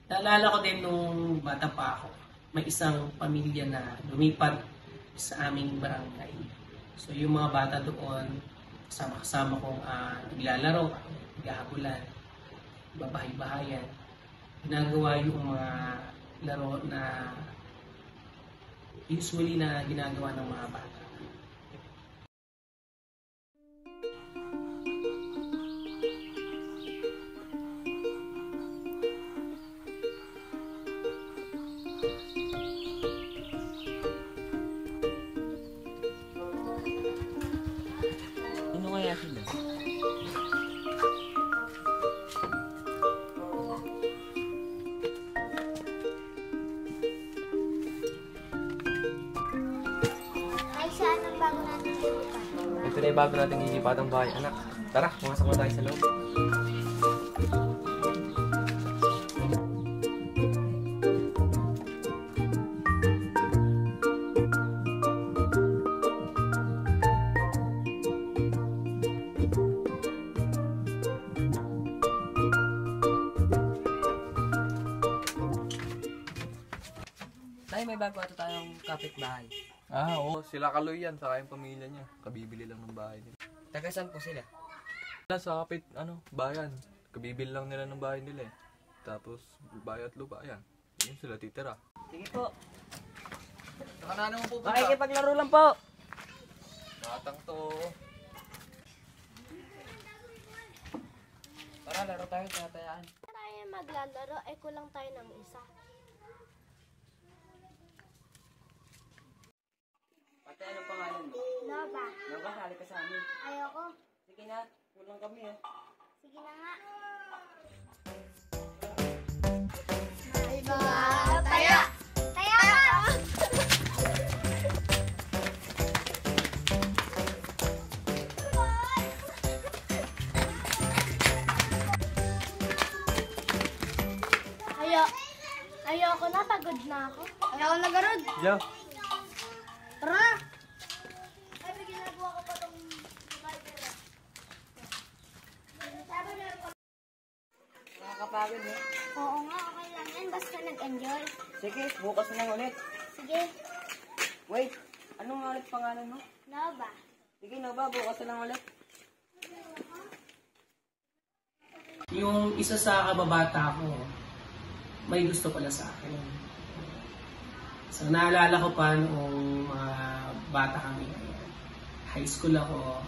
Naalala ko din nung bata pa ako, may isang pamilya na lumipat sa aming barangay. So yung mga bata doon, kasama-kasama kong naglalaro, naghahabulan, babahay-bahayan. Ginagawa yung mga laro na usually na ginagawa ng mga bata. Ano kaya sila? Ay, saan ang bago natin lilipat? Ito na yung bago nating lilipatang bahay, anak. Tara, pumasok na tayo sa loob. Tay, may bago ato tayong kapitbahay. Oo. Sila Kaloy yan, saka yung pamilya niya. Kabibili lang ng bahay nila. Taga saan po sila? Sa bayan. Kabibili lang nila ng bahay nila eh. Tapos, bahay at lupa, yan. Yun sila titira. Sige po. Saka na naman pupunta. Makikipaglaro lang po. Batang to. Tara, laro tayo sa tayaan. Tayo maglalaro, ay kulang tayo ng isa. Pati anong pangalan mo? Nova, Nova, sali ka sa amin. ayoko. Sige na, kulang kami eh. Sige na nga. Taya! Taya ka! Ayoko na, pagod na ako. Ayoko na garod. Yo. Tara! Ay, may ginagawa ko pa itong Nakakapagod eh. Oo nga, okay lang yan. Basta nag-enjoy. Sige, bukas na lang ulit. Sige, Wait, ano nga ulit pangalan mo? Nova. Sige, Nova, bukas na lang ulit. Yung isa sa kababata ko, may gusto pala sa akin. So naalala ko pa noong bata kami. High school ako,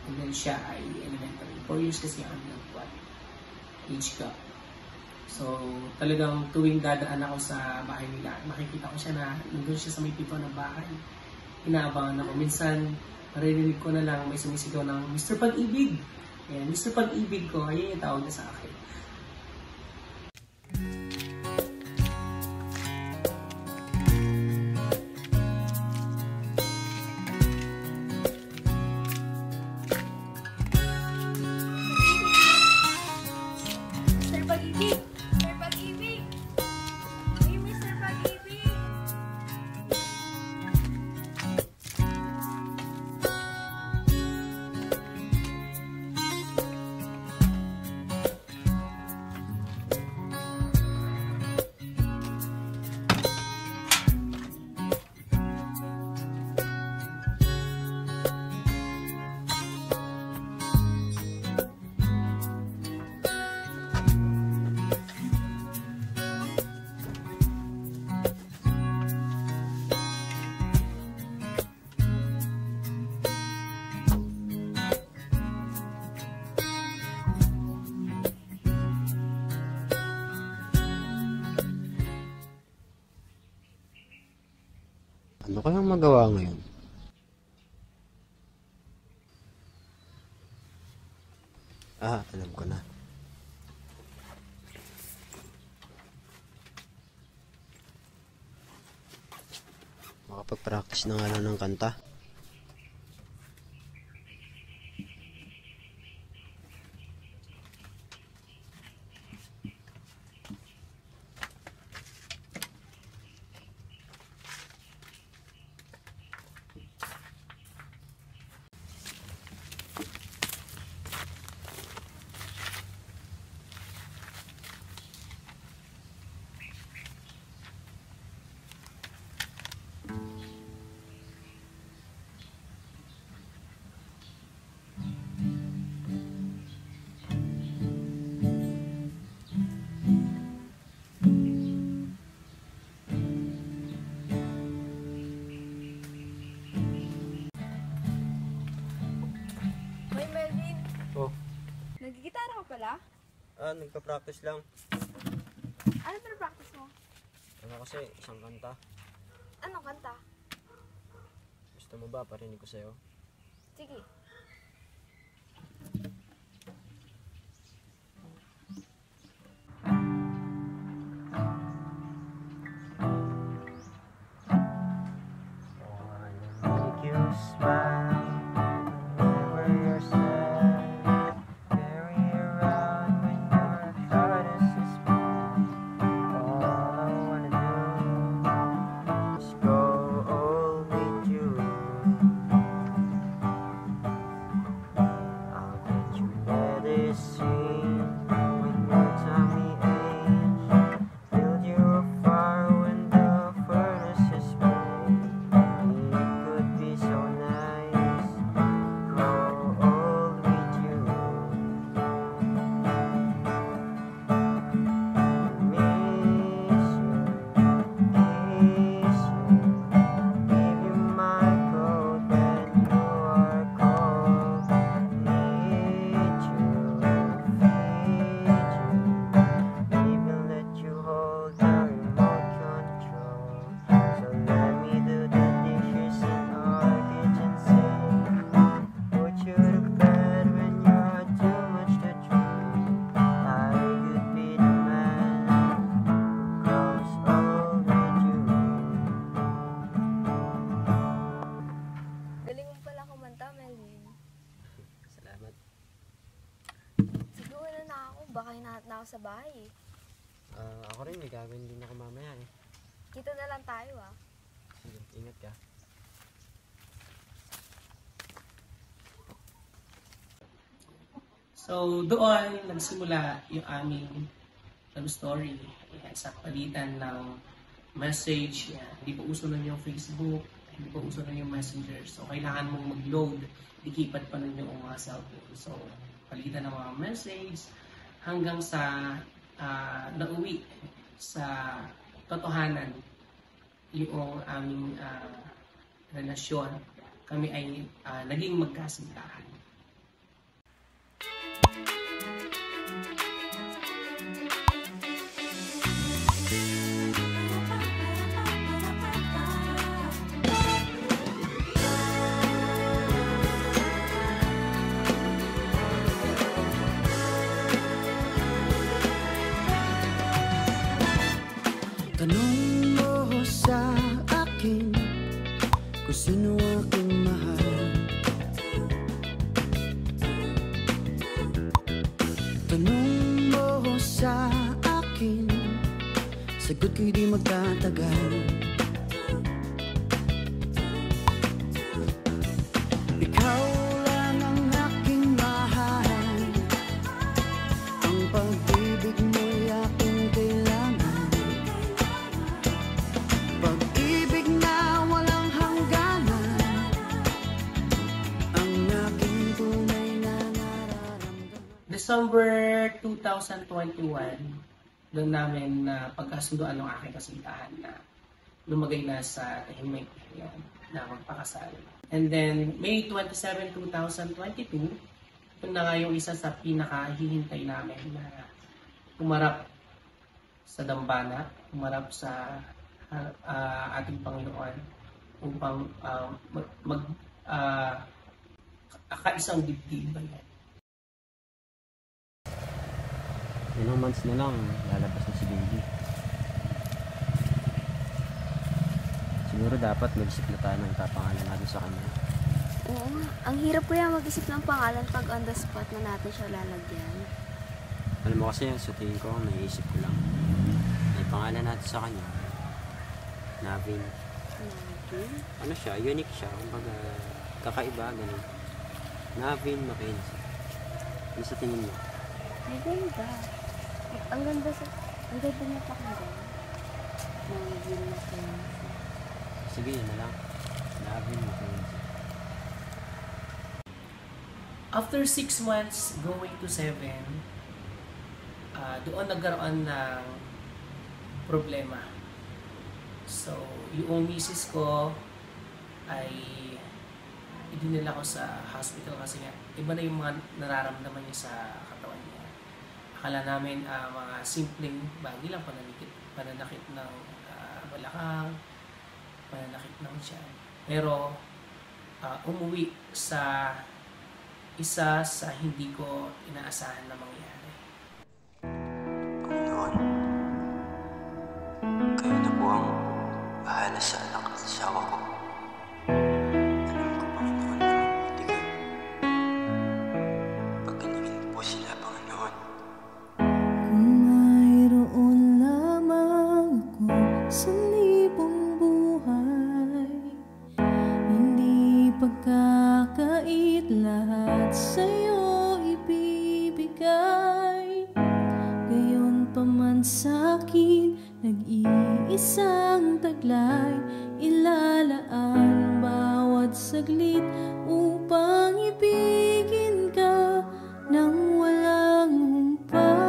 and then siya ay elementary. 4 years kasi kami nagpuan. Age gap. So talagang tuwing dadaan ako sa bahay nila, makikita ko siya na nandun siya sa may pito ng bahay. Inaabangan ako. Minsan, maririnig ko na lang may sumisigaw ng Mr. Pag-ibig. Ayan, Mr. Pag-ibig ko, ayun yung tawag na sa akin. Mr. Pag-ibig! Mr. Pag-ibig! Hey, Mr. Pag-ibig! Ano kayang magawa ngayon? Alam ko na. Makapag-practice na nga lang ng kanta. ka pala? Nagpa-practice lang. Ano practice mo? Ano kasi, isang kanta. Anong kanta? Gusto mo ba parinig ko sa'yo? Sige. Make you smile whenever you're sad. Carry around when your heart is smile. All I wanna do is go with you. I'll get you medicine when your tummy aches. Build you a fire when the furnace is made. It could be so nice, grow old with you. Miss you, kiss you, give you my coat when you are cold. Need you, feed you, even let you hold the remote control. So let me do the dishes in our kitchen sink. Put you to bed when you're too much to drink. I could be the man who grows old with you. Galing mo pala kumanta, Melvin. Salamat. Siguro na ako. Baka hinahat na ako sa bahay eh. Ako rin, may gagawin din ako mamaya eh. Kita na lang tayo ah. Sige, ingat ka. So, doon nagsimula yung aming love story. Yan, sa palitan ng message. Yan. Hindi pa uso nun yung Facebook, hindi pa uso nun yung Messenger. So, kailangan mong mag-load. Dikipad pa nun yung mga cellphone. So, palitan ng mga message hanggang sa nauwi sa totohanan yung aming relasyon. Kami ay naging magkasintahan. Tanong mo sa akin kung sino aking mahal. Tanong mo sa akin, sagot ko'y di magtatagal. Ikaw lang ang aking mahal, ang pag-ibig mo'y aking kailangan. Pag-ibig na walang hangganan, ang aking tunay na nararamdaman. December 2021, doon namin na pagkasunduan ng aking kasintahan na lumagay na sa tahimik yan, na magpakasal. And then, May 27, 2022, ito na nga yung isa sa pinakahihintay namin na umarap sa dambana, umarap sa ating Panginoon upang kaisang dibdib ba yan. Ilang months na lang, lalabas na si baby. Siguro dapat mag-isip na tayo ng tapangalan natin sa kanya. Oo nga. Ang hirap kaya mag-isip ng pangalan pag on the spot na natin siya lalagyan. Alam mo kasi yan, sa tingin ko, naiisip ko lang. May pangalan natin sa kanya. Navin. Navin? Ano siya? Unique siya. Kumbaga, kakaiba, ganun. Navin Mackenzie. Ano sa tingin mo? Ay, ganda. Ang ganda niya pakinggan. Navin Mackenzie. Sige, yun na lang. Navin Mackenzie. After 6 months going to 7, doon nagkaroon ng problema. So, yung misis ko ay idinala ko sa hospital kasi nga iba na yung mga nararamdaman niya sa katawan niya. Akala namin mga simpleng bagay lang, pananakit ng balakang, pananakit ng tiyan. Pero umuwi sa isa sa hindi ko inaasahan na mangyari. Panginoon, kayo na po ang bahala sa anak at asawa ko. Alam ko, Panginoon, na mabuti kayo. Pagkalingin po sila, Panginoon. Kung mayroon lamang ako sa libong buhay, hindi pagkakait lahat sa'yo ibibigay. Gayon pa man sa'kin, nag-iisang taglay, ilalaan bawat saglit upang ibigin ka nang walang humpay.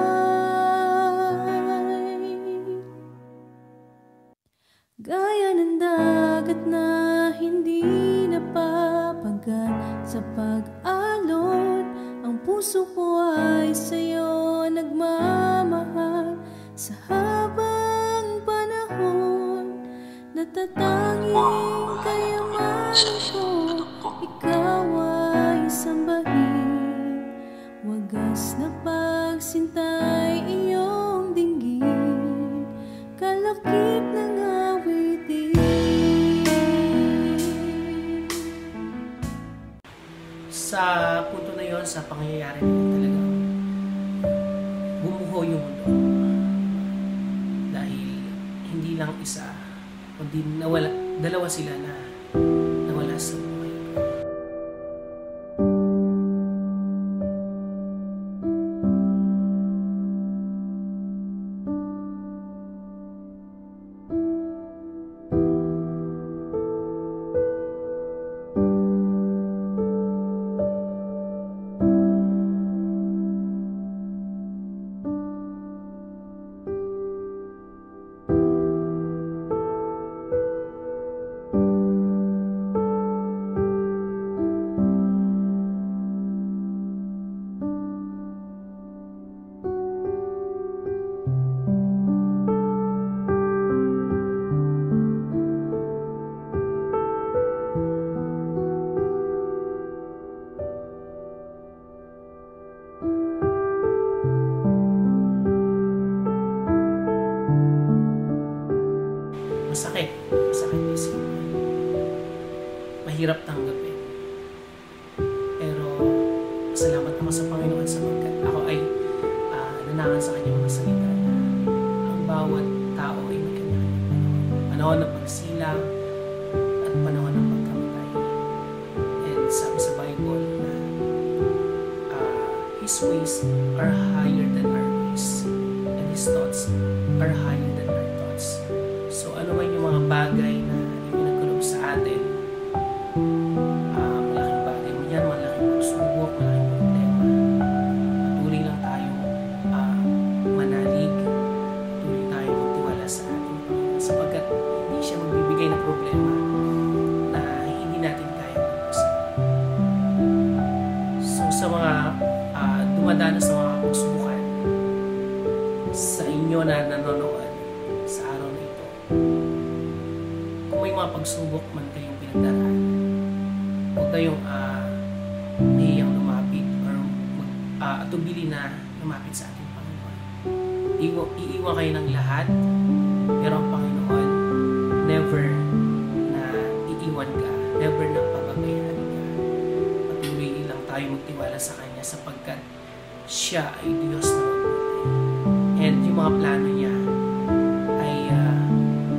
Gaya ng dagat na hindi napapagat sa pag-alon, ang puso ko ay sa'yo nagmamahal. Sa habang panahon, natatanging kayamanan ko, ikaw ay sambahin. Wagas na pagsintay iyong dinggin, kalakip ng awitin. Sa punto na yon, sa pangyayari na yun, talagang bumuho yung mundo. Dahil hindi lang isa, kundi dalawa sila na nawala sa buhay. Masakit isipin. Mahirap tanggapin. Pero salamat ako sa Panginoon sapagkat ako ay nanangan sa kanyang mga salita na ang bawat tao ay may kanya-kanyang panahon ng pagsilang at panahon ng pagkamatay. And sabi sa Bible na His ways are higher than our ways and His thoughts are higher than our thoughts. So ano man yung mga bagay na ipinagkulob sa atin, malaking bagay mo yan, malaking pagsubok, malaking problema, patuloy lang tayong manalig, patuloy tayong magtiwala sa ating Panginoon sapagkat hindi siya magbibigay ng problema na hindi natin kaya magpasan. So sa mga dumadanas sa mga pagsubukan, sa inyo na nanonood sa araw na ito, kung may mga pagsubok man kayong pinagdaraan, huwag kayong nahiyang lumapit or atubili na lumapit sa ating Panginoon. Iiwan kayo ng lahat, pero ang Panginoon never na iiwan ka, never na pababayaan ka. Patuloy lang tayo magtiwala sa Kanya sapagkat siya ay Diyos na mabuti. And yung mga plano niya ay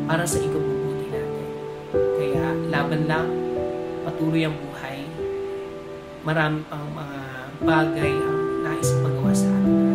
para sa ikabubuti natin. Kaya laban lang, patuloy ang buhay. Marami pang mga bagay ang nais magawa sa atin.